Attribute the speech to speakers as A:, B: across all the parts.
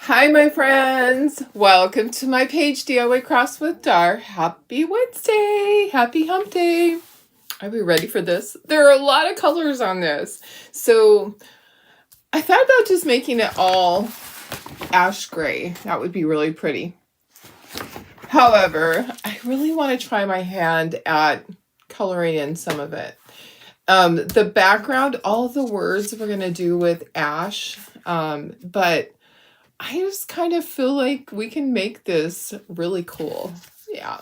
A: Hi, my friends. Welcome to my page, DIY Crafts with Dar. Happy Wednesday. Happy hump day. Are we ready for this? There are a lot of colors on this. So I thought about just making it all ash gray. That would be really pretty. However, I really want to try my hand at coloring in some of it. The background, all the words we're going to do with ash, but I just kind of feel like we can make this really cool. Yeah,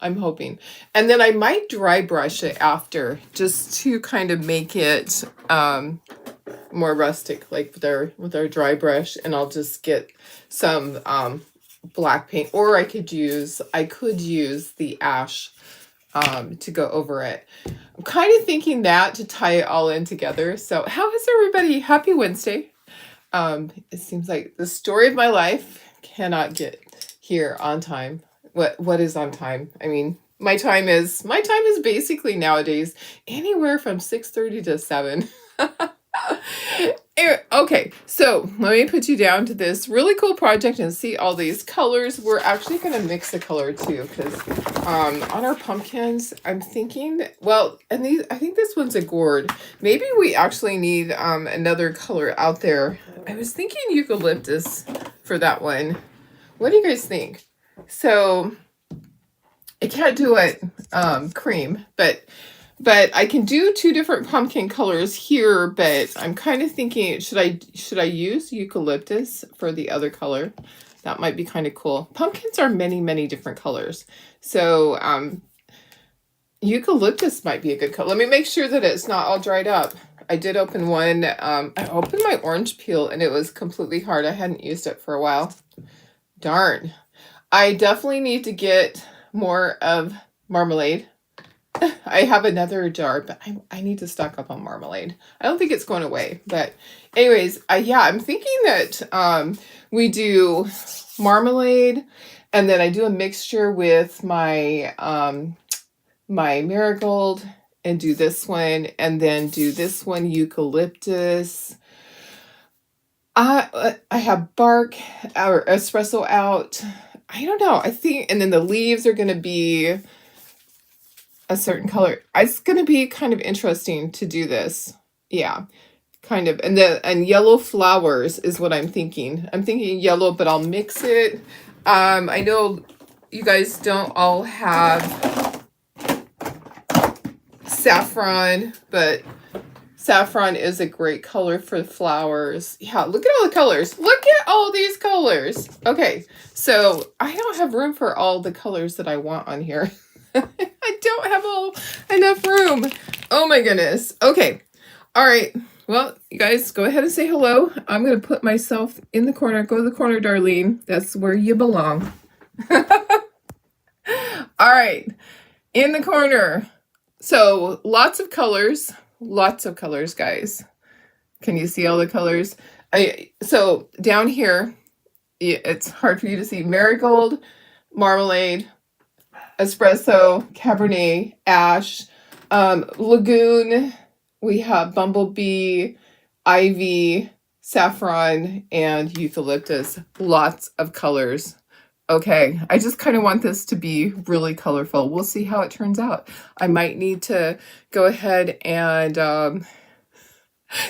A: I'm hoping. And then I might dry brush it after just to kind of make it more rustic, like with our dry brush, and I'll just get some black paint, or I could use the ash to go over it. I'm kind of thinking that to tie it all in together. So how is everybody? Happy Wednesday. It seems like the story of my life cannot get here on time. What is on time? I mean, my time is basically nowadays anywhere from 6:30 to 7. Okay, so let me put you down to this really cool project and see all these colors. We're actually going to mix the color too, because on our pumpkins, I'm thinking, well, and these, I think this one's a gourd. Maybe we actually need another color out there. I was thinking eucalyptus for that one. What do you guys think? So I can't do it cream, but I can do two different pumpkin colors here, but I'm kind of thinking, should I use eucalyptus for the other color? That might be kind of cool. Pumpkins are many, many different colors. So eucalyptus might be a good color. Let me make sure that it's not all dried up. I did open one. I opened my orange peel and it was completely hard. I hadn't used it for a while. Darn. I definitely need to get more of marmalade. I have another jar, but I need to stock up on marmalade. I don't think it's going away, but anyways, I'm thinking that we do marmalade, and then I do a mixture with my my marigold, and do this one, and then do this one eucalyptus. I have bark or espresso out. I don't know. I think, and then the leaves are going to be a certain color. It's going to be kind of interesting to do this. Yeah, kind of. And yellow flowers is what I'm thinking. I'm thinking yellow, but I'll mix it. I know you guys don't all have saffron, but saffron is a great color for flowers. Yeah, look at all the colors. Look at all these colors. Okay, so I don't have room for all the colors that I want on here. I don't have enough room. Oh my goodness. Okay. All right. Well, you guys go ahead and say hello. I'm going to put myself in the corner. Go to the corner, Darlene. That's where you belong. All right. In the corner. So lots of colors, guys. Can you see all the colors? So down here, it's hard for you to see. Marigold, marmalade, espresso, cabernet, ash, lagoon. We have bumblebee, ivy, saffron, and eucalyptus. Lots of colors. Okay, I just kind of want this to be really colorful. We'll see how it turns out. I might need to go ahead and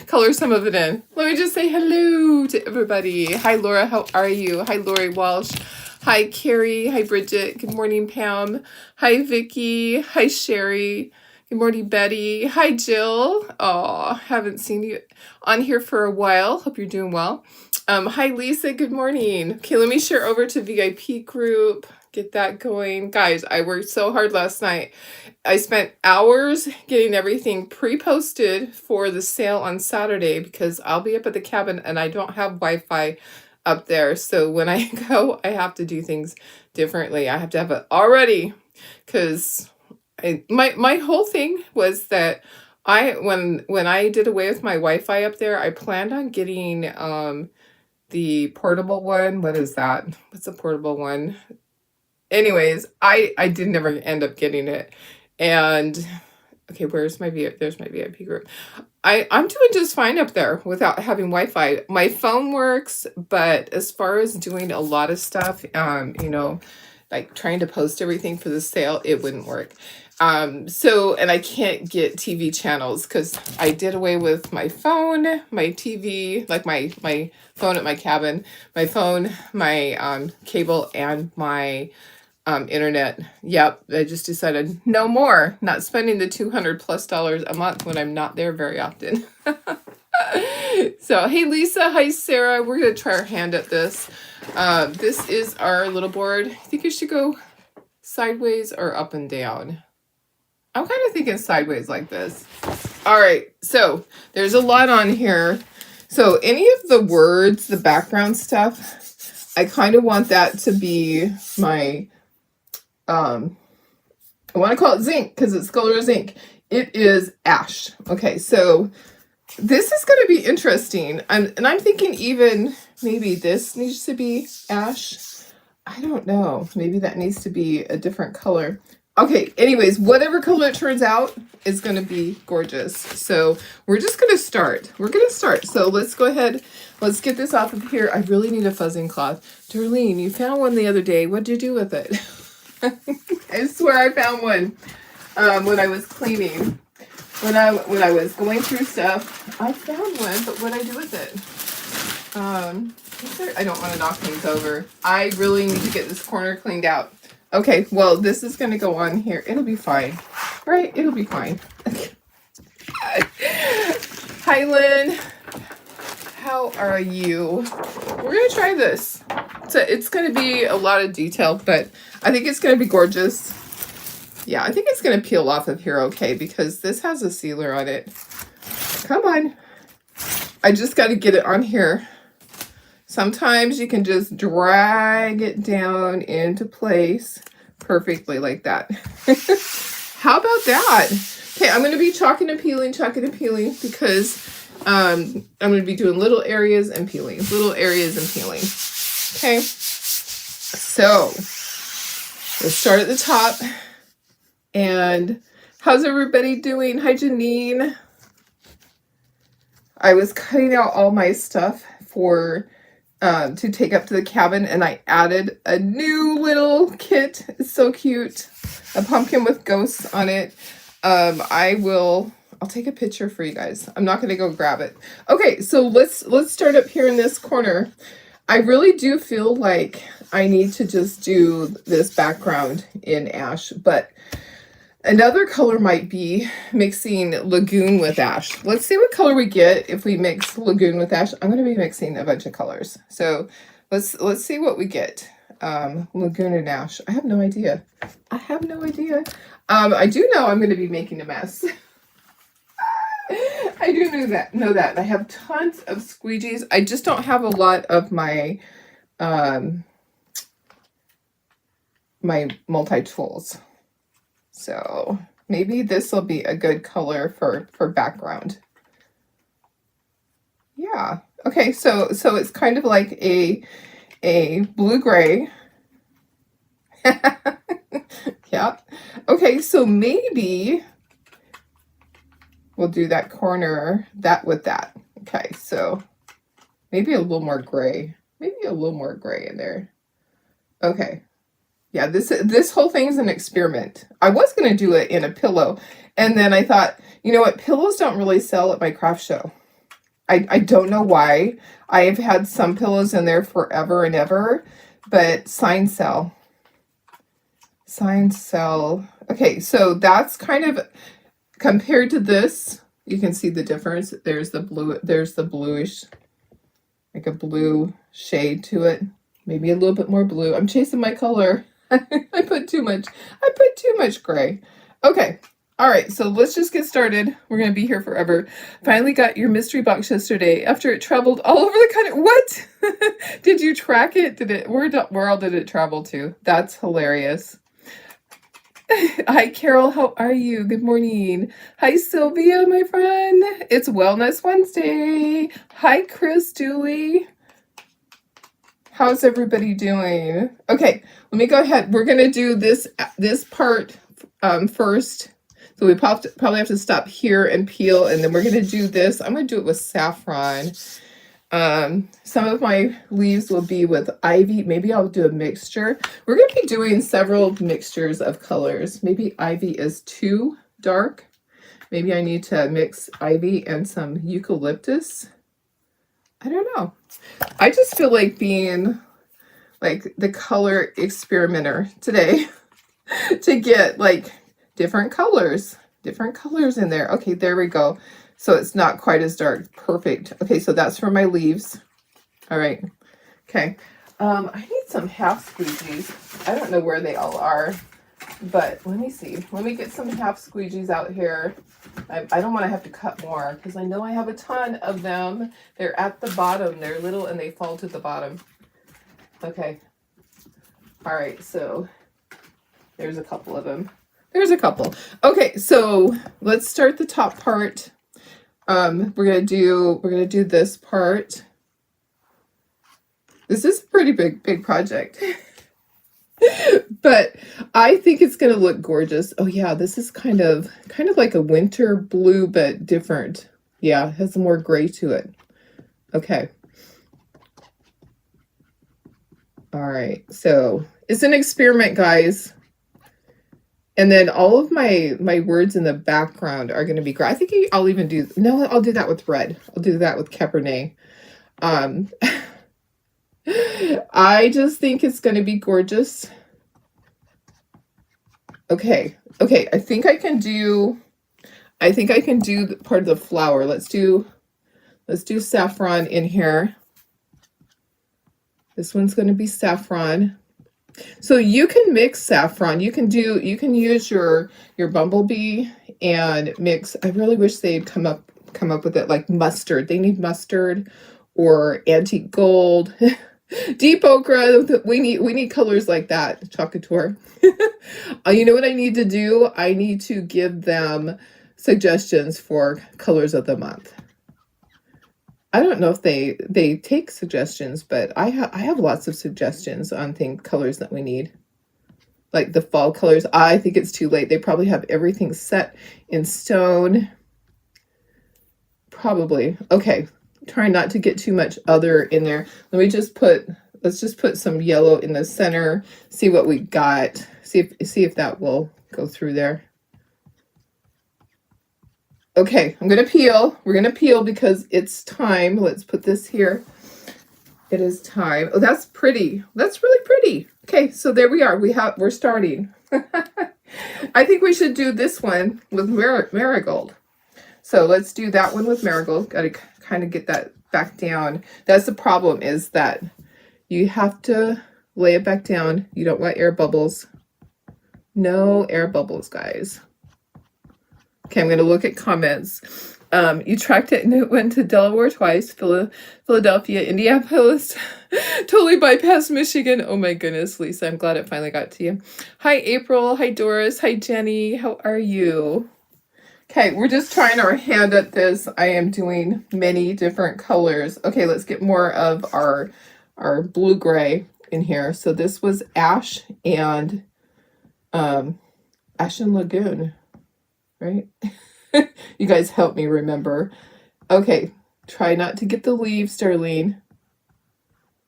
A: color some of it in. Let me just say hello to everybody. Hi, Laura. How are you? Hi, Lori Walsh. Hi, Carrie. Hi, Bridget. Good morning, Pam. Hi, Vicky. Hi, Sherry. Good morning, Betty. Hi, Jill. Oh, haven't seen you on here for a while. Hope you're doing well. Hi, Lisa. Good morning. Okay, let me share over to VIP group. Get that going. Guys, I worked so hard last night. I spent hours getting everything pre-posted for the sale on Saturday because I'll be up at the cabin and I don't have Wi-Fi up there. So when I go, I have to do things differently. I have to have it already because my whole thing was that when I did away with my Wi-Fi up there, I planned on getting the portable one. What is that? What's a portable one? Anyways, I did never end up getting it. And Okay, there's my VIP group. I'm doing just fine up there without having Wi-Fi. My phone works, but as far as doing a lot of stuff, you know, like trying to post everything for the sale, it wouldn't work. So, and I can't get TV channels because I did away with my phone, my TV, like my phone at my cabin, my phone, my cable, and my internet. Yep, I just decided no more. Not spending the $200+ a month when I'm not there very often. So, hey Lisa, hi Sarah. We're gonna try our hand at this. This is our little board. I think it should go sideways or up and down. I'm kind of thinking sideways like this. All right, so there's a lot on here. So any of the words, the background stuff, I kind of want that to be my, I want to call it zinc because it's color zinc. It is ash. Okay, so this is going to be interesting. And I'm thinking even maybe this needs to be ash. I don't know. Maybe that needs to be a different color. Okay, anyways, whatever color it turns out is going to be gorgeous. So we're just going to start. We're going to start. So let's go ahead. Let's get this off of here. I really need a fuzzing cloth. Darlene, you found one the other day. What'd you do with it? I swear I found one when I was cleaning. When I was going through stuff, I found one, but what'd I do with it? I don't want to knock things over. I really need to get this corner cleaned out. Okay, well, this is going to go on here. It'll be fine. Right? It'll be fine. Hi, Lynn. How are you? We're going to try this. So it's going to be a lot of detail, but I think it's going to be gorgeous. Yeah, I think it's going to peel off of here okay because this has a sealer on it. Come on. I just got to get it on here. Sometimes you can just drag it down into place perfectly like that. How about that? Okay, I'm going to be chalking and peeling because I'm going to be doing little areas and peeling. Okay, so let's start at the top. And how's everybody doing? Hi, Janine. I was cutting out all my stuff for to take up to the cabin, and I added a new little kit. It's so cute. A pumpkin with ghosts on it. I'll take a picture for you guys. I'm not gonna go grab it. Okay, so let's start up here in this corner. I really do feel like I need to just do this background in ash, but another color might be mixing Lagoon with ash. Let's see what color we get if we mix Lagoon with ash. I'm going to be mixing a bunch of colors. So let's see what we get. Lagoon and ash. I have no idea. I do know I'm going to be making a mess. I do know that. I have tons of squeegees. I just don't have a lot of my my multi-tools. So maybe this will be a good color for background. Yeah. Okay, so it's kind of like a blue-gray. Yeah. Okay, so maybe we'll do that corner with that. Okay, so maybe a little more gray. In there. Okay. Yeah, this whole thing is an experiment. I was going to do it in a pillow, and then I thought, you know what, pillows don't really sell at my craft show. I don't know why. I've had some pillows in there forever and ever, but signs sell. Okay, so that's kind of, compared to this, you can see the difference. There's the bluish, like a blue shade to it. Maybe a little bit more blue. I'm chasing my color. I put too much gray. Okay. All right. So let's just get started. We're going to be here forever. Finally got your mystery box yesterday after it traveled all over the country. What? Did you track it? Where all did it travel to? That's hilarious. Hi, Carol. How are you? Good morning. Hi, Sylvia, my friend. It's Wellness Wednesday. Hi, Chris Dooley. How's everybody doing? Okay, let me go ahead. We're going to do this part first. So we probably have to stop here and peel, and then we're going to do this. I'm going to do it with saffron. Some of my leaves will be with ivy. Maybe I'll do a mixture. We're going to be doing several mixtures of colors. Maybe ivy is too dark. Maybe I need to mix ivy and some eucalyptus. I don't know. I just feel like being like the color experimenter today to get like different colors in there. Okay, there we go. So it's not quite as dark. Perfect. Okay, so that's for my leaves. All right. Okay. I need some half squeegees. I don't know where they all are, but let me see. Let me get some half squeegees out here. I don't want to have to cut more because I know I have a ton of them. They're at the bottom. They're little and they fall to the bottom. Okay. All right. So there's a couple of them. There's a couple. Okay. So let's start the top part. We're gonna do this part. This is a pretty big project. But I think it's going to look gorgeous. Oh yeah, this is kind of like a winter blue, but different. Yeah, it has more gray to it. Okay. All right. So it's an experiment, guys. And then all of my words in the background are going to be gray. I think I'll even do, no, I'll do that with red. I'll do that with Cabernet. I just think it's going to be gorgeous. Okay. I think I can do part of the flower. Let's do saffron in here. This one's going to be saffron. So you can mix saffron. You can use your bumblebee and mix. I really wish they'd come up with it like mustard. They need mustard or antique gold. Deep ochre. We need colors like that, Chocateur. You know what I need to do? I need to give them suggestions for colors of the month. I don't know if they take suggestions, but I have lots of suggestions on colors that we need. Like the fall colors. I think it's too late. They probably have everything set in stone. Probably. Okay. Try not to get too much other in there. Let's just put some yellow in the center. See what we got. See if that will go through there. Okay, I'm going to peel. We're going to peel because it's time. Let's put this here. It is time. Oh, that's pretty. That's really pretty. Okay, so there we are. We're starting. I think we should do this one with marigold. So let's do that one with marigold. Got to kind of get that back down. That's the problem, is that you have to lay it back down. You don't want air bubbles. No air bubbles, guys. Okay, I'm going to look at comments. You tracked it and it went to Delaware twice, Philadelphia, Indianapolis, totally bypassed Michigan. Oh my goodness, Lisa, I'm glad it finally got to you. Hi, April. Hi, Doris. Hi, Jenny. How are you? Okay, we're just trying our hand at this. I am doing many different colors. Okay, let's get more of our blue-gray in here. So this was Ash and Ashen Lagoon, right? You guys help me remember. Okay, try not to get the leaves, Darlene.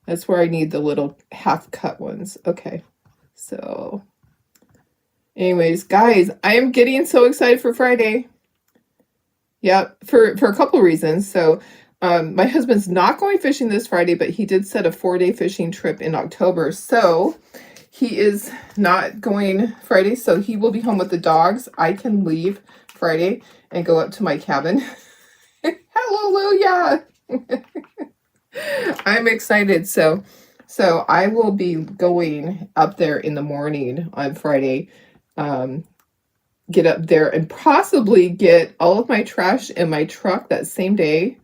A: That's where I need the little half-cut ones. Okay, so anyways, guys, I am getting so excited for Friday. Yeah, for a couple of reasons. So my husband's not going fishing this Friday, but he did set a 4-day fishing trip in October. So he is not going Friday, so he will be home with the dogs. I can leave Friday and go up to my cabin. Hallelujah! I'm excited. So I will be going up there in the morning on Friday. Get up there and possibly get all of my trash in my truck that same day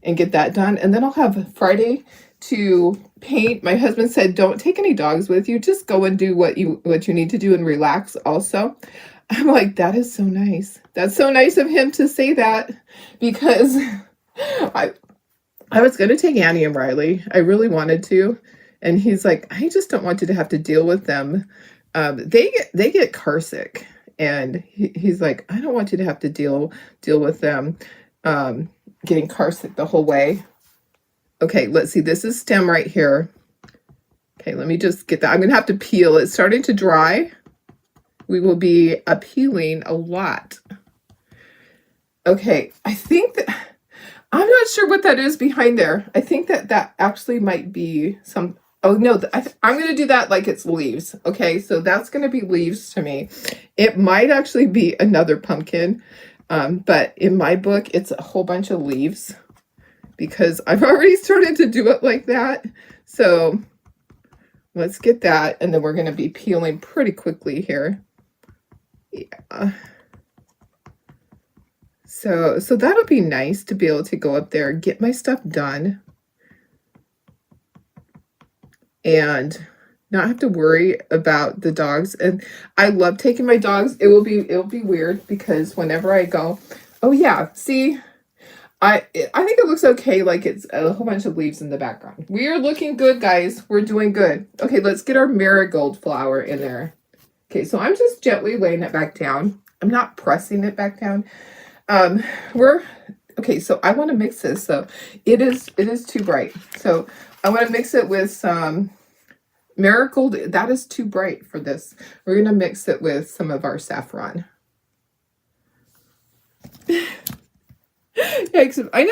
A: and get that done. And then I'll have Friday to paint. My husband said, don't take any dogs with you. Just go and do what you need to do and relax also. I'm like, that is so nice. That's so nice of him to say that, because I was going to take Annie and Riley. I really wanted to. And he's like, I just don't want you to have to deal with them. They get car sick. And he's like, I don't want you to have to deal with them getting car sick the whole way. Okay, let's see. This is stem right here. Okay, let me just get that. I'm going to have to peel. It's starting to dry. We will be peeling a lot. Okay, I think that, I'm not sure what that is behind there. I think that actually might be some, oh no, I'm going to do that like it's leaves. Okay, so that's going to be leaves to me. It might actually be another pumpkin, but in my book, it's a whole bunch of leaves because I've already started to do it like that. So let's get that, and then we're going to be peeling pretty quickly here. Yeah. So that'll be nice to be able to go up there, get my stuff done, and not have to worry about the dogs. And I love taking my dogs. It'll be weird because whenever I go, oh yeah, see, I think it looks okay, like it's a whole bunch of leaves in the background. We are looking good, guys. We're doing good. Okay, let's get our marigold flower in there. Okay, so I'm just gently laying it back down. I'm not pressing it back down. Okay, so I want to mix this. So it is too bright. So I want to mix it with some marigold. That is too bright for this. We're going to mix it with some of our saffron. I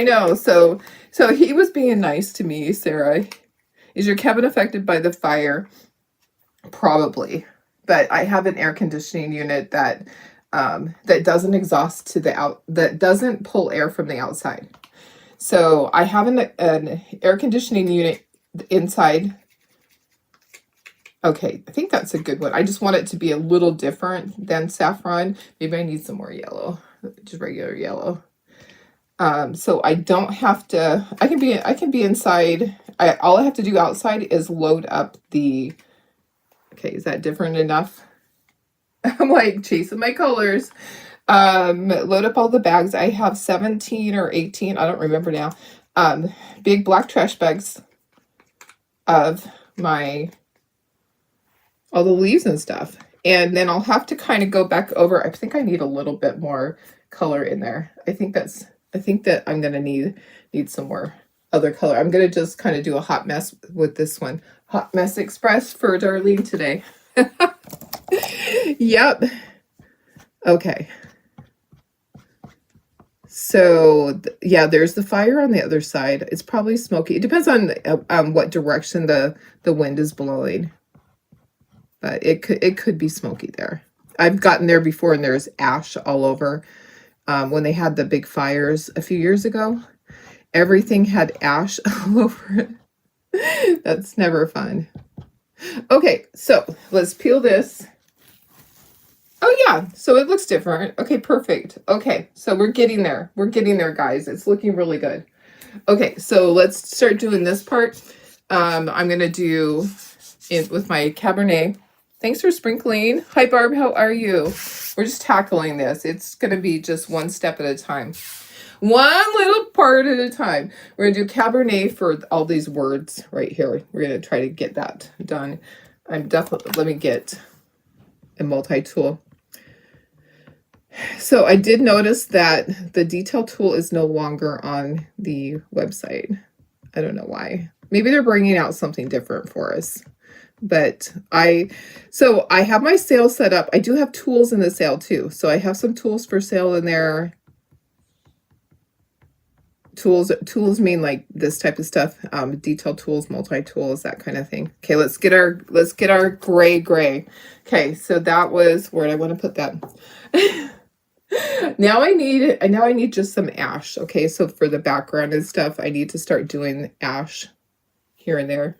A: know. So he was being nice to me, Sarah. Is your cabin affected by the fire? Probably. But I have an air conditioning unit that doesn't exhaust to that doesn't pull air from the outside. So I have an air conditioning unit inside. Okay, I think that's a good one. I just want it to be a little different than saffron. Maybe I need some more yellow, just regular yellow. So I don't have to, I can be inside. All I have to do outside is load up the, okay, is that different enough? I'm like chasing my colors. Load up all the bags. I have 17 or 18, I don't remember now. Big black trash bags of all the leaves and stuff. And then I'll have to kind of go back over. I think I need a little bit more color in there. I think that I'm going to need some more other color. I'm going to just kind of do a hot mess with this one. Hot Mess Express for Darlene today. Yep. Okay. So yeah, there's the fire on the other side. It's probably smoky. It depends on what direction the wind is blowing. But it could be smoky there. I've gotten there before and there's ash all over. When they had the big fires a few years ago, everything had ash all over it. That's never fun. Okay, so let's peel this. Oh yeah, so it looks different. Okay, perfect. Okay, so we're getting there. We're getting there, guys. It's looking really good. Okay, so let's start doing this part. I'm going to do it with my Cabernet. Thanks for sprinkling. Hi, Barb. How are you? We're just tackling this. It's going to be just one step at a time. One little part at a time. We're going to do Cabernet for all these words right here. We're going to try to get that done. Let me get a multi-tool. So I did notice that the detail tool is no longer on the website. I don't know why. Maybe they're bringing out something different for us. But I have my sale set up. I do have tools in the sale too. So I have some tools for sale in there. Tools mean like this type of stuff. Detail tools, multi-tools, that kind of thing. Okay, let's get our gray. Okay, so that was where I want to put that. Now I need just some ash. Okay, so for the background and stuff, I need to start doing ash here and there.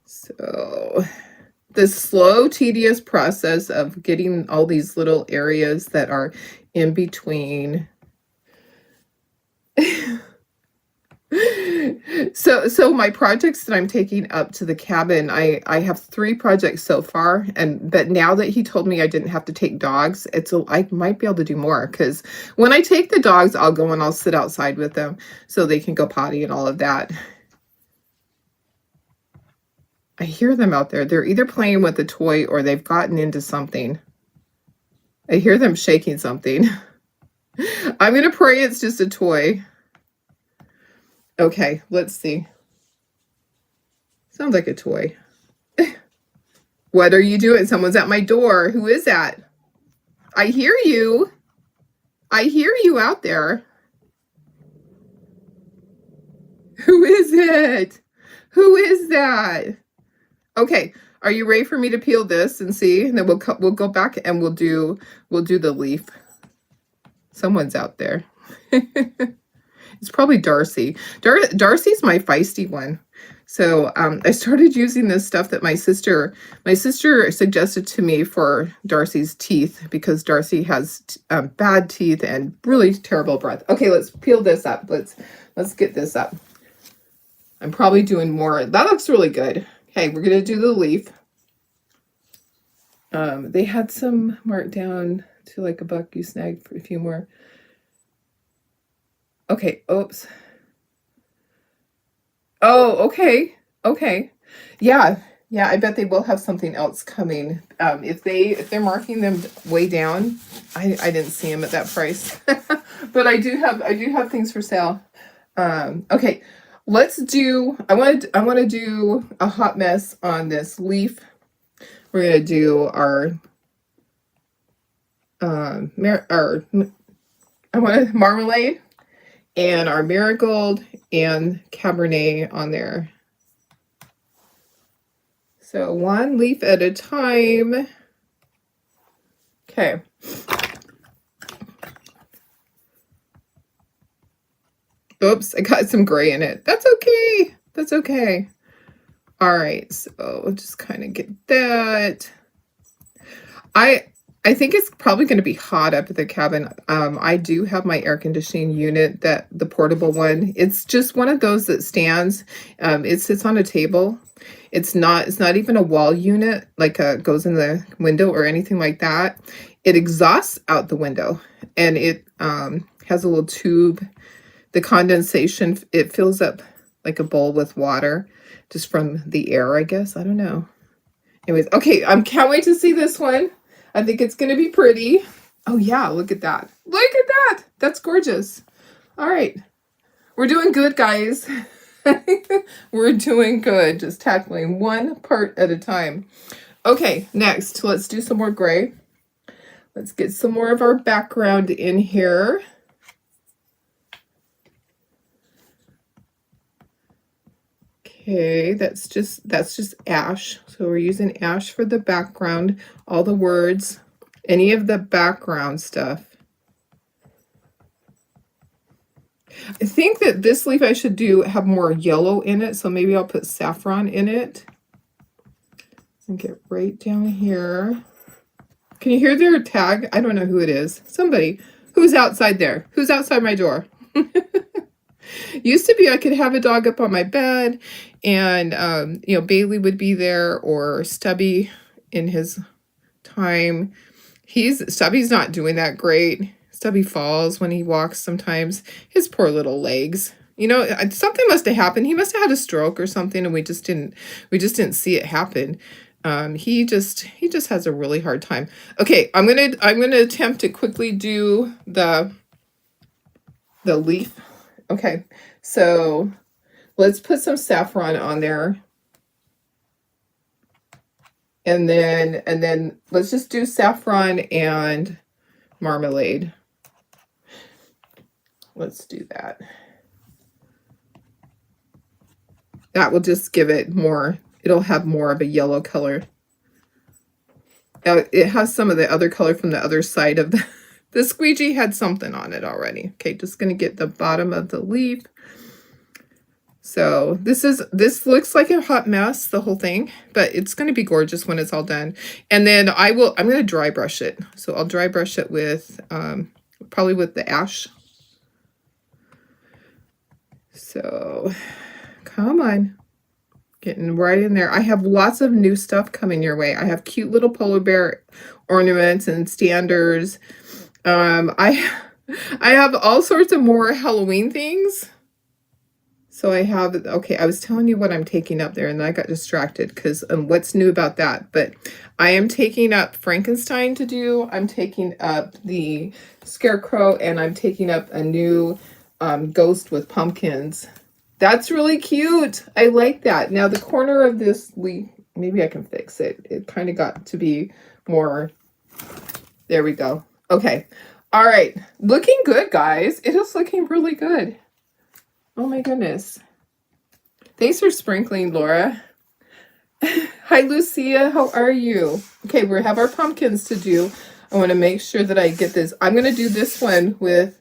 A: So the slow, tedious process of getting all these little areas that are in between. So my projects that I'm taking up to the cabin, I have 3 projects so far, but now that he told me I didn't have to take dogs, I might be able to do more, because when I take the dogs, I'll go and I'll sit outside with them so they can go potty and all of that. I hear them out there. They're either playing with a toy or they've gotten into something. I hear them shaking something. I'm going to pray it's just a toy. Okay, let's see. Sounds like a toy. What are you doing? Someone's at my door. Who is that? I hear you. I hear you out there. Who is it? Who is that? Okay, are you ready for me to peel this and see? And then we'll go back and we'll do the leaf. Someone's out there. It's probably Darcy. Darcy's my feisty one. So I started using this stuff that my sister suggested to me for Darcy's teeth, because Darcy has bad teeth and really terrible breath. Okay, let's peel this up. Let's get this up. I'm probably doing more. That looks really good. Okay, we're gonna do the leaf. They had some marked down to like $1. You snagged for a few more. Okay, oops. Oh, okay. Okay. Yeah. Yeah, I bet they will have something else coming. If they're marking them way down, I didn't see them at that price. But I do have things for sale. Okay. Let's do I want to do a hot mess on this leaf. We're going to do our marmalade and our marigold and Cabernet on there. So one leaf at a time. Okay. Oops, I got some gray in it. That's okay. That's okay. All right, so we'll just kind of get that. I think it's probably going to be hot up at the cabin. I do have my air conditioning unit, the portable one. It's just one of those that stands. It sits on a table. It's not even a wall unit, like goes in the window or anything like that. It exhausts out the window, and it has a little tube. The condensation, it fills up like a bowl with water just from the air, I guess. I don't know. Anyways, okay, I can't wait to see this one. I think it's going to be pretty. Oh, yeah, look at that. Look at that. That's gorgeous. All right. We're doing good, guys. We're doing good. Just tackling one part at a time. Okay, next, let's do some more gray. Let's get some more of our background in here. Okay, that's just ash. So we're using ash for the background, all the words, any of the background stuff. I think that this leaf I should have more yellow in it, so maybe I'll put saffron in it. And get right down here. Can you hear their tag? I don't know who it is. Somebody. Who's outside there? Who's outside my door? Used to be I could have a dog up on my bed, and Bailey would be there, or Stubby in his time. Stubby's not doing that great. Stubby falls when he walks sometimes. His poor little legs. Something must have happened. He must have had a stroke or something, and we just didn't see it happen. He just has a really hard time. Okay, I'm gonna attempt to quickly do the leaf. Okay, so let's put some saffron on there. And then let's just do saffron and marmalade. Let's do that. That will just give it more, it'll have more of a yellow color. It has some of the other color from the other side of the squeegee had something on it already. Okay, just going to get the bottom of the leaf. So this looks like a hot mess, the whole thing, but it's going to be gorgeous when it's all done. And then I'm going to dry brush it. So I'll dry brush it with, probably with the ash. So come on, getting right in there. I have lots of new stuff coming your way. I have cute little polar bear ornaments and standers. I have all sorts of more Halloween things. So I have, okay, I was telling you what I'm taking up there, and then I got distracted because what's new about that. But I am taking up Frankenstein to do. I'm taking up the Scarecrow, and I'm taking up a new ghost with pumpkins. That's really cute. I like that. Now the corner of this leaf, maybe I can fix it. It kind of got to be more, there we go. Okay. All right. Looking good, guys. It is looking really good. Oh my goodness. Thanks for sprinkling, Laura. Hi, Lucia. How are you? Okay, we have our pumpkins to do. I want to make sure that I get this. I'm going to do this one with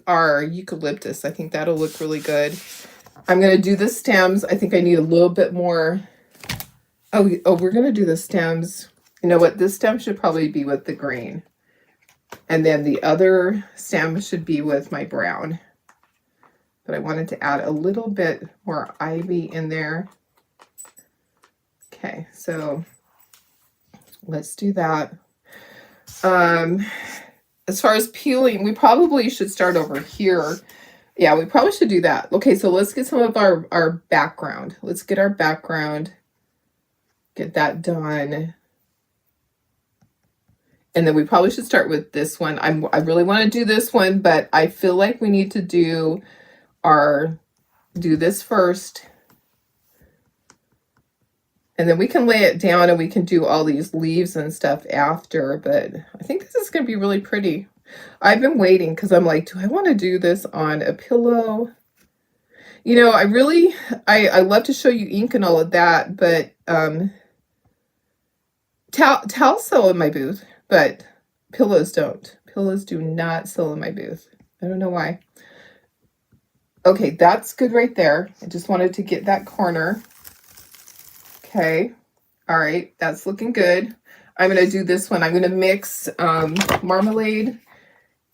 A: our eucalyptus. I think that'll look really good. I'm going to do the stems. I think I need a little bit more. Oh, we're going to do the stems. You know what? This stem should probably be with the green. And then the other stem should be with my brown. But I wanted to add a little bit more ivy in there. Okay, so let's do that. As far as peeling, we probably should start over here. Yeah, we probably should do that. Okay, so let's get some of our background. Let's get our background. Get that done. And then we probably should start with this one. I really want to do this one, but I feel like we need to do this first. And then we can lay it down and we can do all these leaves and stuff after. But I think this is going to be really pretty. I've been waiting because I'm like, do I want to do this on a pillow? You know, I love to show you ink and all of that, but towels sell in my booth, but pillows don't. Pillows do not sell in my booth. I don't know why. Okay, that's good right there. I just wanted to get that corner. Okay. All right, that's looking good. I'm going to do this one. I'm going to mix marmalade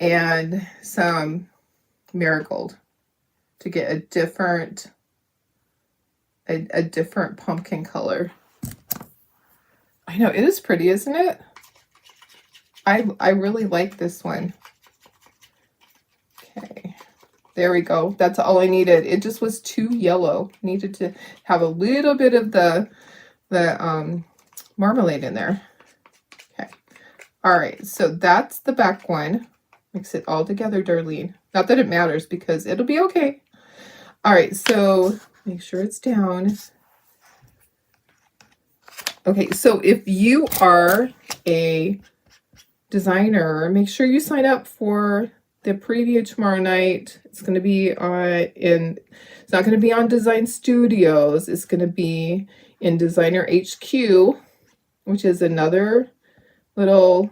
A: and some marigold to get a different pumpkin color. I know, it is pretty, isn't it? I really like this one. Okay. There we go. That's all I needed. It just was too yellow. Needed to have a little bit of the marmalade in there. Okay. All right. So that's the back one. Mix it all together, Darlene. Not that it matters because it'll be okay. All right. So make sure it's down. Okay. So if you are a designer, make sure you sign up for the preview tomorrow night. It's going to be it's not going to be on Design Studios. It's going to be in Designer HQ, which is another little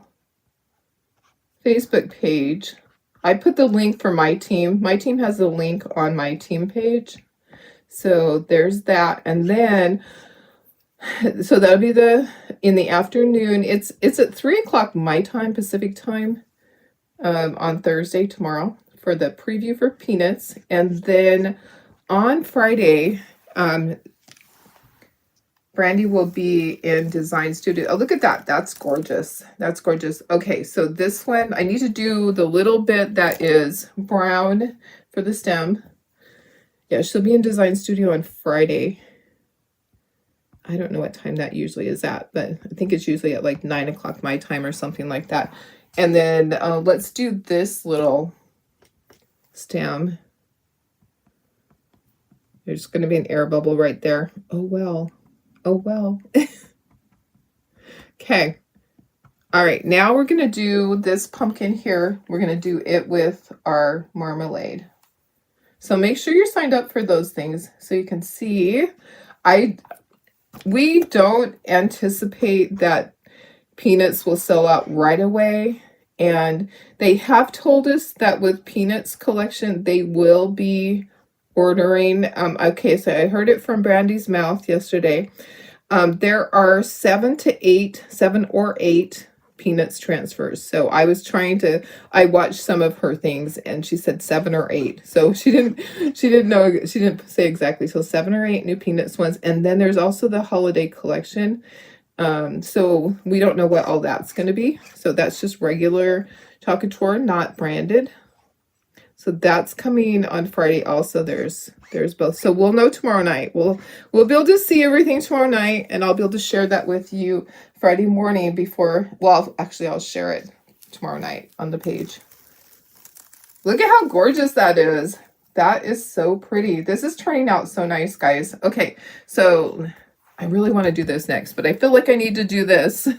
A: Facebook page. I put the link for my team. My team has the link on my team page. So there's that. And then, so that'll be in the afternoon. It's at 3:00 my time, Pacific time. On Thursday, tomorrow, for the preview for Peanuts. And then on Friday, Brandy will be in Design Studio. Oh, look at that. That's gorgeous. That's gorgeous. Okay, so this one, I need to do the little bit that is brown for the stem. Yeah, she'll be in Design Studio on Friday. I don't know what time that usually is at, but I think it's usually at like 9:00 my time or something like that. And then let's do this little stem. There's going to be an air bubble right there. Oh, well. Oh, well. Okay. All right. Now we're going to do this pumpkin here. We're going to do it with our marmalade. So make sure you're signed up for those things so you can see. We don't anticipate that Peanuts will sell out right away, and they have told us that with Peanuts collection they will be ordering. Okay, so I heard it from Brandy's mouth yesterday. There are 7 or 8 Peanuts transfers. So I watched some of her things and she said 7 or 8. So she didn't say exactly. So 7 or 8 new Peanuts ones. And then there's also the holiday collection. So we don't know what all that's going to be. So that's just regular Chocolate, not branded. So that's coming on Friday also. There's both. So we'll know tomorrow night. We'll be able to see everything tomorrow night, and I'll be able to share that with you Friday morning before, well, actually I'll share it tomorrow night on the page. Look at how gorgeous that is. That is so pretty. This is turning out so nice, guys. Okay, so I really want to do this next, but I feel like I need to do this.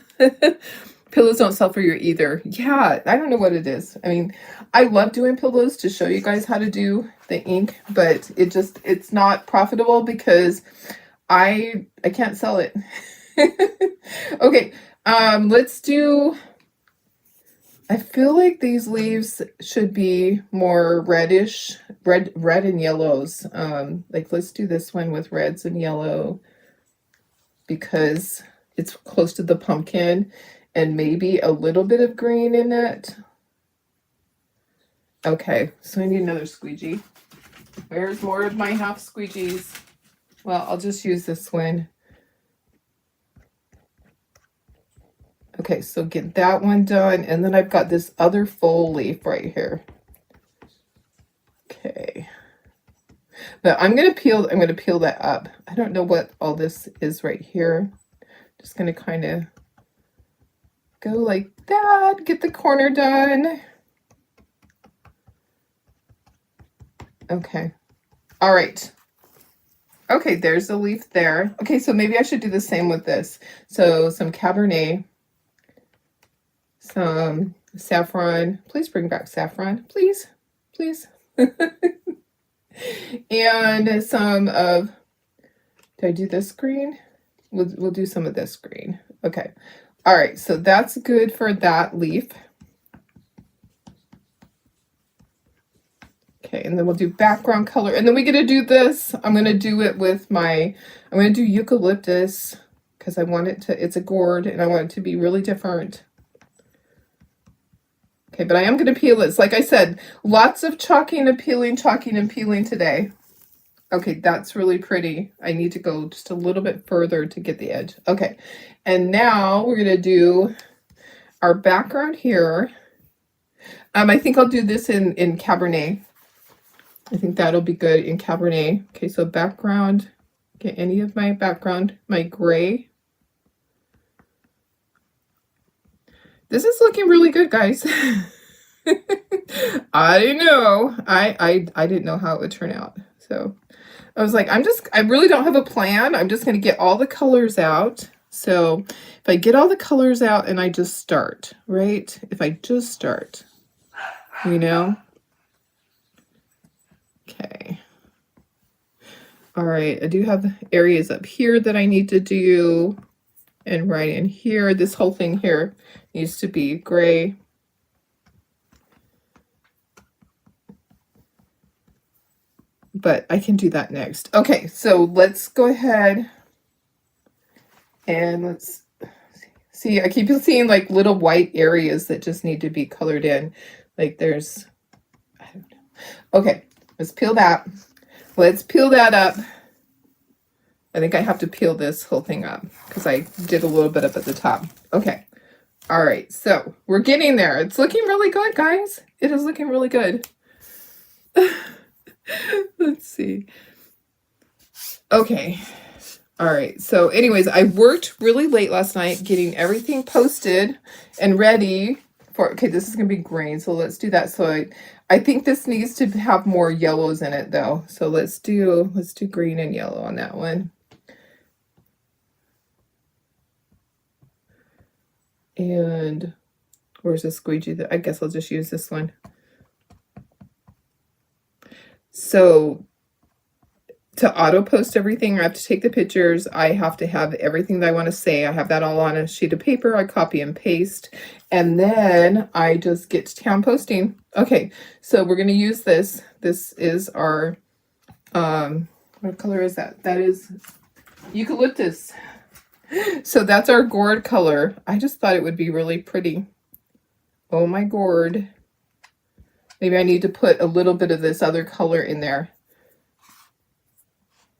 A: Pillows don't sell for you either. Yeah, I don't know what it is. I mean, I love doing pillows to show you guys how to do the ink, but it's not profitable because I can't sell it. Okay, let's do, I feel like these leaves should be more reddish, red and yellows. Like let's do this one with reds and yellow because it's close to the pumpkin, and maybe a little bit of green in it. Okay, so I need another squeegee. Where's more of my half squeegees? Well, I'll just use this one. Okay, so get that one done, and then I've got this other full leaf right here. Okay. But I'm gonna peel that up. I don't know what all this is right here. Just gonna kind of go like that, get the corner done. Okay. All right. Okay, there's the leaf there. Okay, so maybe I should do the same with this. So some Cabernet, some saffron. Please bring back saffron, please, please. And some of, did I do this green? We'll do some of this green. Okay. All right, so that's good for that leaf. Okay, and then we'll do background color. And then we get to do this. I'm going to do it with I'm going to do eucalyptus because I want it to, it's a gourd and I want it to be really different. Okay, but I am going to peel this. Like I said, lots of chalking and peeling today. Okay, that's really pretty. I need to go just a little bit further to get the edge. Okay, and now we're going to do our background here. I think I'll do this in Cabernet. I think that'll be good in Cabernet. Okay, so background, get any of my background, my gray. This is looking really good, guys. I know. I didn't know how it would turn out. So I was like, I really don't have a plan. I'm just going to get all the colors out. So if I get all the colors out and I just start, right? If I just start, you know? Okay. All right. I do have areas up here that I need to do. And right in here, this whole thing here needs to be gray. But I can do that next. Okay, so let's go ahead and let's see. I keep seeing like little white areas that just need to be colored in. Like there's, I don't know. Okay, let's peel that. Let's peel that up. I think I have to peel this whole thing up because I did a little bit up at the top. Okay. All right, so we're getting there. It's looking really good, guys. It is looking really good. Let's see. Okay. All right. So anyways, I worked really late last night getting everything posted and ready for, okay, this is going to be green. So let's do that. So I think this needs to have more yellows in it though. So let's do green and yellow on that one. And where's the squeegee? I guess I'll just use this one. So to auto post everything, I have to take the pictures. I have to have everything that I want to say. I have that all on a sheet of paper. I copy and paste, and then I just get to town posting. Okay, so we're going to use this. This is our, what color is that? That is eucalyptus. So that's our gourd color. I just thought it would be really pretty. Oh my gourd. Maybe I need to put a little bit of this other color in there.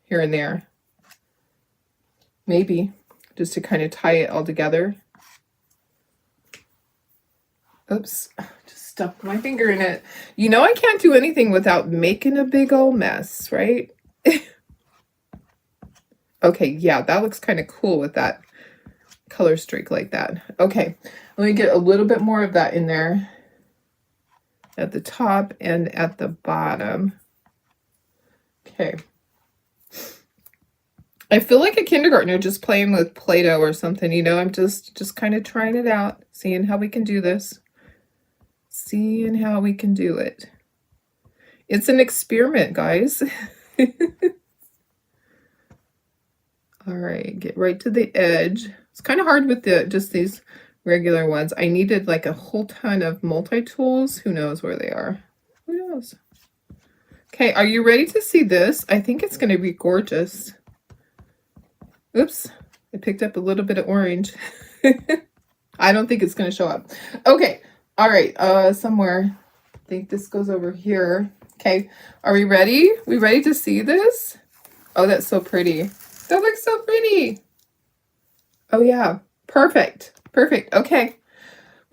A: Here and there. Maybe. Just to kind of tie it all together. Oops. Just stuck my finger in it. You know I can't do anything without making a big old mess, right? Okay, yeah, that looks kind of cool with that color streak like that. Okay, let me get a little bit more of that in there at the top and at the bottom. Okay. I feel like a kindergartner just playing with Play-Doh or something, you know, I'm just kind of trying it out, seeing how we can do this. Seeing how we can do it. It's an experiment, guys. All right, get right to the edge. It's kind of hard with just these regular ones. I needed like a whole ton of multi-tools. Who knows where they are? Who knows? Okay, are you ready to see this? I think it's going to be gorgeous. Oops, I picked up a little bit of orange. I don't think it's going to show up. Okay, all right, somewhere. I think this goes over here. Okay, are we ready? We ready to see this? Oh, that's so pretty. That looks so pretty. Oh yeah, perfect. Perfect. Okay,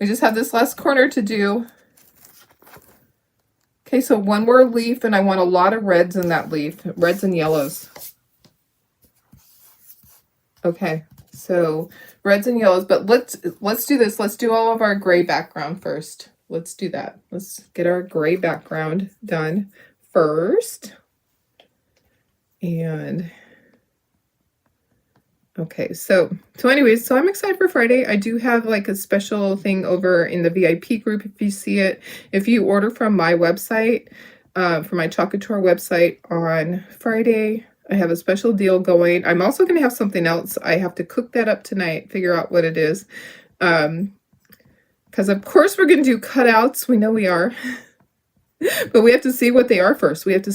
A: we just have this last corner to do. Okay, so one more leaf, and I want a lot of reds in that leaf, reds and yellows. Okay, so reds and yellows, but let's do this. Let's do all of our gray background first. Let's do that. Let's get our gray background done first. And okay, so anyways, so I'm excited for Friday. I do have like a special thing over in the VIP group if you see it. If you order from my website, from my Chalk Couture website on Friday, I have a special deal going. I'm also going to have something else. I have to cook that up tonight, figure out what it is. Because of course we're going to do cutouts. We know we are. But we have to see what they are first. We have to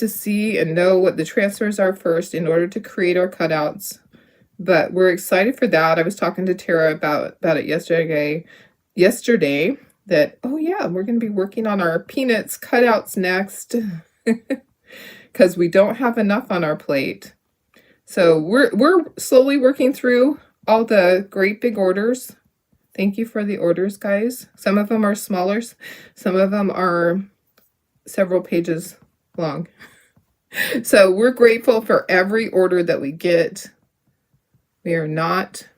A: see and know what the transfers are first in order to create our cutouts. But we're excited for that. I was talking to Tara about it yesterday that, oh yeah, we're going to be working on our peanuts cutouts next. Because we don't have enough on our plate. So we're slowly working through all the great big orders. Thank you for the orders, guys. Some of them are smaller. Some of them are several pages long. So we're grateful for every order that we get. We are not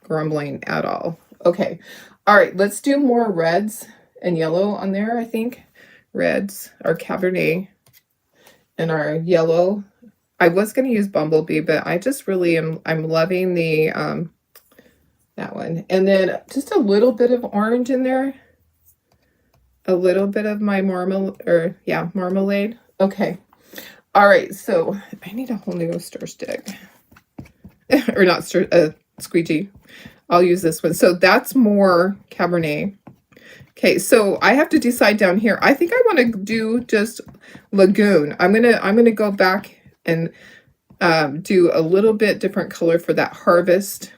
A: grumbling at all. Okay. All right. Let's do more reds and yellow on there, I think. Reds, our Cabernet, and our yellow. I was going to use Bumblebee, but I just really I'm loving the that one. And then just a little bit of orange in there. A little bit of my marmalade. Okay. All right. So I need a whole new stir stick. Or not squeegee. I'll use this one. So that's more Cabernet. Okay, so I have to decide down here. I think I want to do just Lagoon. I'm gonna go back and do a little bit different color for that Harvest.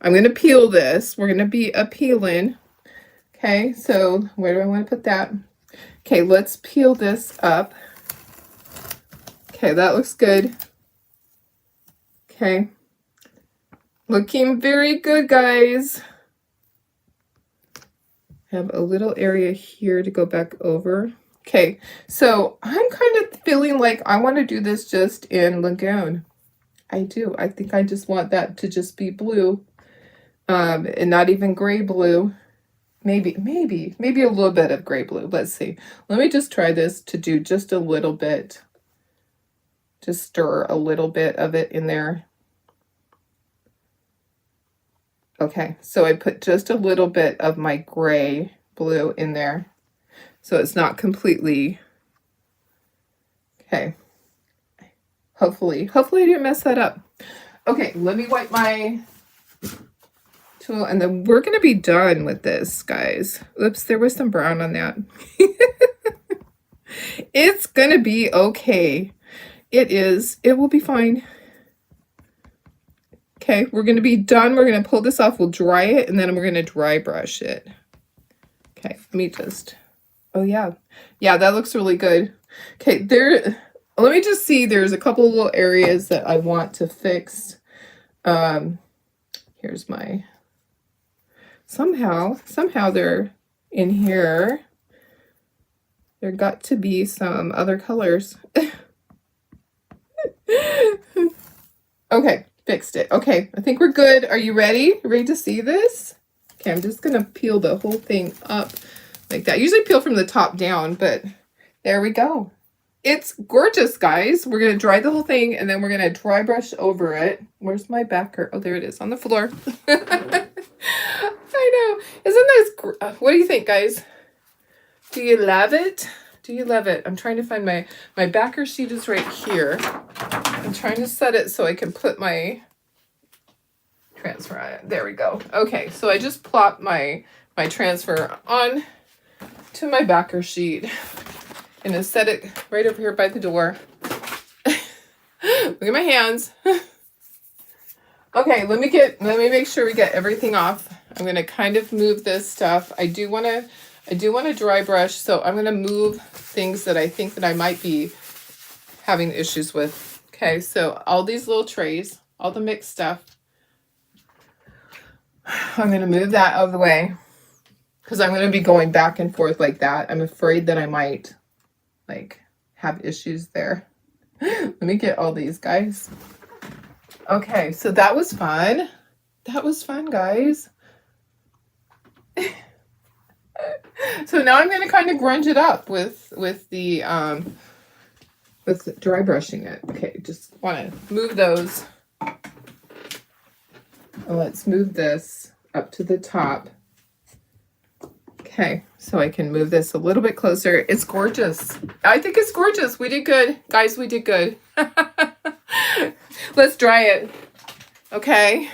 A: I'm gonna peel this. We're gonna be peeling. Okay, so where do I want to put that? Okay, let's peel this up. Okay, that looks good. Okay, looking very good, guys. Have a little area here to go back over. Okay, so I'm kind of feeling like I want to do this just in Lagoon. I do. I think I just want that to just be blue, and not even gray blue. Maybe a little bit of gray blue. Let's see. Let me just try this to do just a little bit. Just stir a little bit of it in there. Okay, so I put just a little bit of my gray blue in there. So it's not completely, okay. Hopefully I didn't mess that up. Okay, let me wipe my tool and then we're gonna be done with this, guys. Oops, there was some brown on that. It's gonna be okay. It will be fine. Okay, we're going to be done. We're going to pull this off. We'll dry it, and then we're going to dry brush it. Okay, let me just... Oh, yeah. Yeah, that looks really good. Okay, let me just see. There's a couple of little areas that I want to fix. Here's my... Somehow they're in here. There got to be some other colors. Okay, fixed it. Okay, I think we're good. Are you ready? Ready to see this? Okay, I'm just gonna peel the whole thing up like that. I usually peel from the top down, but there we go. It's gorgeous, guys. We're gonna dry the whole thing and then we're gonna dry brush over it. Where's my backer? Oh, there it is on the floor. I know. Isn't this what do you think, guys? Do you love it? Do you love it? I'm trying to find my backer sheet is right here. I'm trying to set it so I can put my transfer on it. There we go. Okay, so I just plopped my transfer on to my backer sheet and I set it right over here by the door. Look at my hands. Okay, let me make sure we get everything off. I'm gonna kind of move this stuff. I do want to dry brush, so I'm gonna move things that I think that I might be having issues with. Okay, so all these little trays, all the mixed stuff, I'm going to move that out of the way because I'm going to be going back and forth like that. I'm afraid that I might like have issues there. Let me get all these, guys. Okay, so that was fun. That was fun, guys. So now I'm going to kind of grunge it up with the with dry brushing it. Okay, just want to move those. Let's move this up to the top. Okay, so I can move this a little bit closer. It's gorgeous. I think it's gorgeous. We did good. Guys, we did good. Let's dry it. Okay.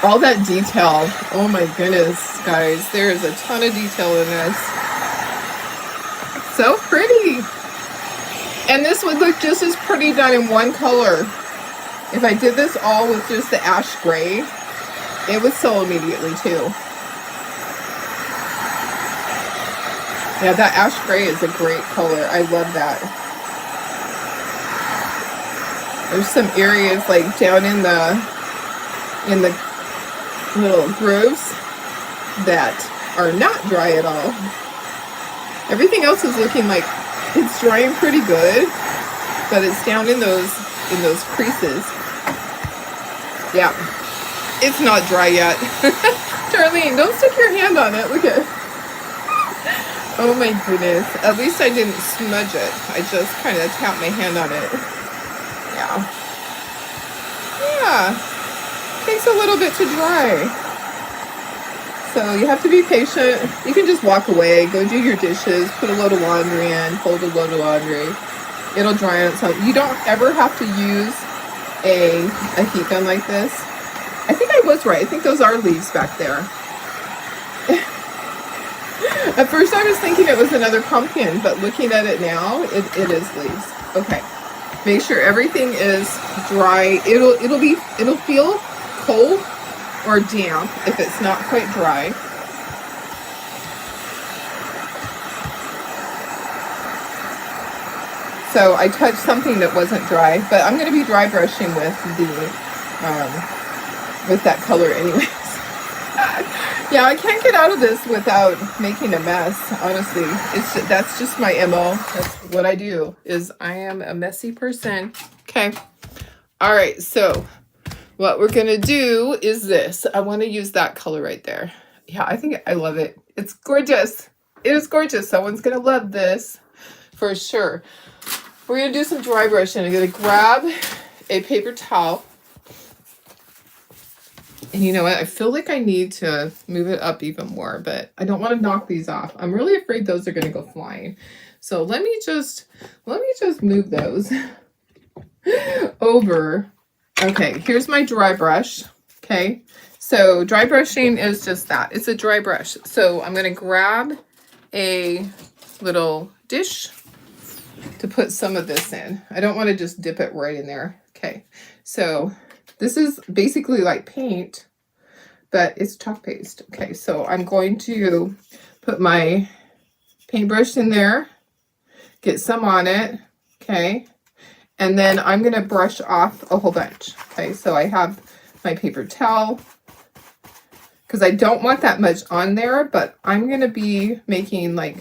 A: All that detail. Oh my goodness, guys. There is a ton of detail in this. So pretty. And this would look just as pretty done in one color. If I did this all with just the ash gray, it would sell immediately too. Yeah, that ash gray is a great color. I love that. There's some areas like down in the little grooves that are not dry at all. Everything else is looking like it's drying pretty good, but it's down in those creases. Yeah, it's not dry yet. Charlene, don't stick your hand on it. Look at it. Oh my goodness. At least I didn't smudge it. I just kind of tapped my hand on it. Yeah. Yeah. Takes a little bit to dry. So you have to be patient. You can just walk away, go do your dishes, put a load of laundry in, fold a load of laundry. It'll dry on itself. You don't ever have to use a heat gun like this. I think I was right. I think those are leaves back there. At first I was thinking it was another pumpkin, but looking at it now, it is leaves. Okay. Make sure everything is dry. It'll feel cold or damp if it's not quite dry. So I touched something that wasn't dry, but I'm going to be dry brushing with that color anyways. Yeah, I can't get out of this without making a mess, honestly. That's just my MO. That's what I do, is I am a messy person. Okay. All right, so what we're going to do is this. I want to use that color right there. Yeah, I think I love it. It's gorgeous. It is gorgeous. Someone's going to love this for sure. We're going to do some dry brushing. I'm going to grab a paper towel. And you know what? I feel like I need to move it up even more, but I don't want to knock these off. I'm really afraid those are going to go flying. So let me just move those over. Okay, here's my dry brush. Okay, so dry brushing is just that. It's a dry brush. So I'm going to grab a little dish to put some of this in. I don't want to just dip it right in there. Okay, so this is basically like paint, but it's chalk paste. Okay, so I'm going to put my paintbrush in there, get some on it, okay, and then I'm going to brush off a whole bunch. Okay, so I have my paper towel, because I don't want that much on there, but I'm going to be making like,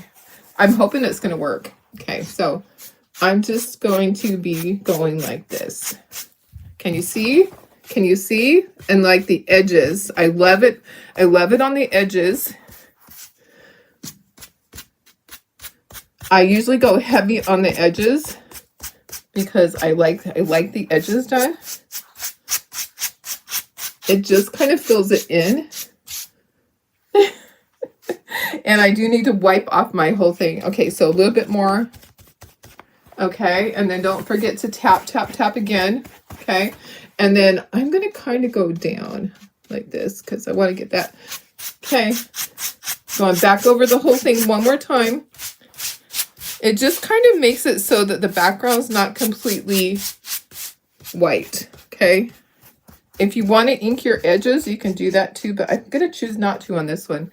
A: I'm hoping it's going to work. Okay, so I'm just going to be going like this. Can you see? Can you see? And like the edges, I love it. I love it on the edges. I usually go heavy on the edges because I like the edges done. It just kind of fills it in. And I do need to wipe off my whole thing. Okay, so a little bit more. Okay, and then don't forget to tap, tap, tap again. Okay, and then I'm going to kind of go down like this because I want to get that. Okay, going back over the whole thing one more time. It just kind of makes it so that the background's not completely white. Okay, if you want to ink your edges, you can do that too, but I'm going to choose not to on this one.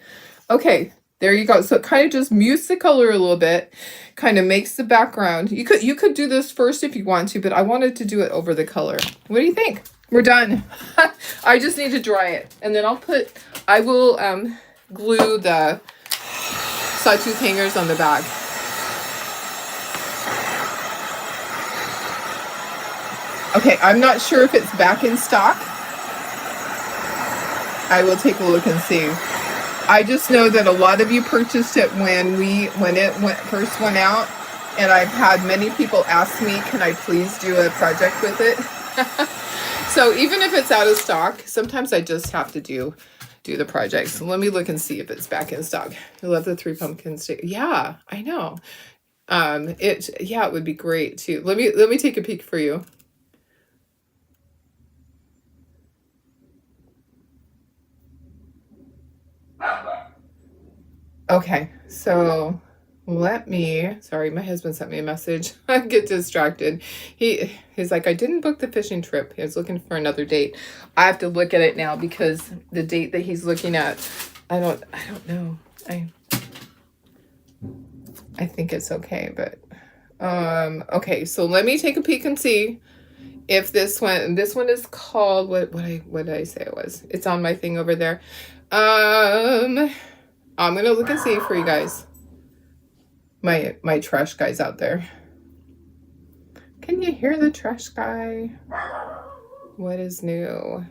A: Okay, there you go. So it kind of just mutes the color a little bit, kind of makes the background. You could do this first if you want to, but I wanted to do it over the color. What do you think? We're done. I just need to dry it. And then I will glue the sawtooth hangers on the back. Okay, I'm not sure if it's back in stock. I will take a look and see. I just know that a lot of you purchased it when it first went out, and I've had many people ask me, can I please do a project with it? So even if it's out of stock, sometimes I just have to do the project. So let me look and see if it's back in stock. I love the 3 pumpkins. Yeah, I know. It would be great too. Let me take a peek for you. Okay, so sorry, my husband sent me a message. I get distracted. He's like, I didn't book the fishing trip. He was looking for another date. I have to look at it now because the date that he's looking at, I don't know. I think it's okay, but okay, so let me take a peek and see if this one is called what did I say it was? It's on my thing over there. I'm gonna look and see for you guys. My trash guy's out there. Can you hear the trash guy? What is new?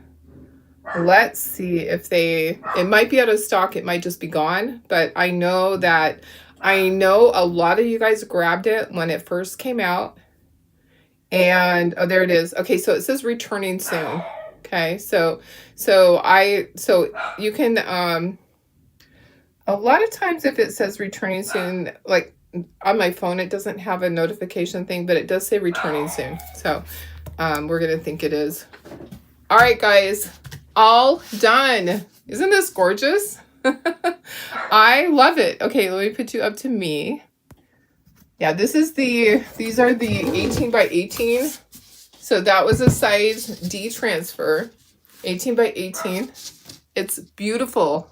A: Let's see if it might be out of stock. It might just be gone, but I know a lot of you guys grabbed it when it first came out. And oh, there it is. Okay, so it says returning soon. Okay, so you can a lot of times if it says returning soon, like on my phone, it doesn't have a notification thing, but it does say returning soon. So we're going to think it is. All right, guys, all done. Isn't this gorgeous? I love it. Okay, let me put you up to me. Yeah, these are the 18 by 18. So that was a size D transfer, 18 by 18. It's beautiful.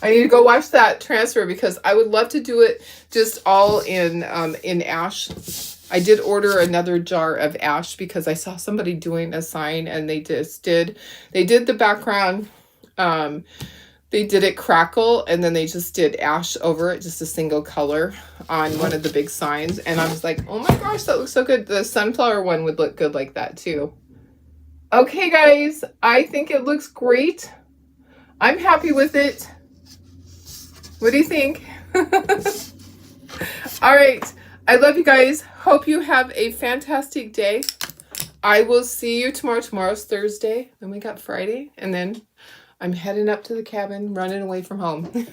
A: I need to go watch that transfer because I would love to do it just all in ash. I did order another jar of ash because I saw somebody doing a sign and they did the background. They did it crackle and then they just did ash over it, just a single color on one of the big signs. And I was like, oh my gosh, that looks so good. The sunflower one would look good like that too. Okay, guys, I think it looks great. I'm happy with it. What do you think? All right. I love you guys. Hope you have a fantastic day. I will see you tomorrow. Tomorrow's Thursday. Then we got Friday. And then I'm heading up to the cabin, running away from home.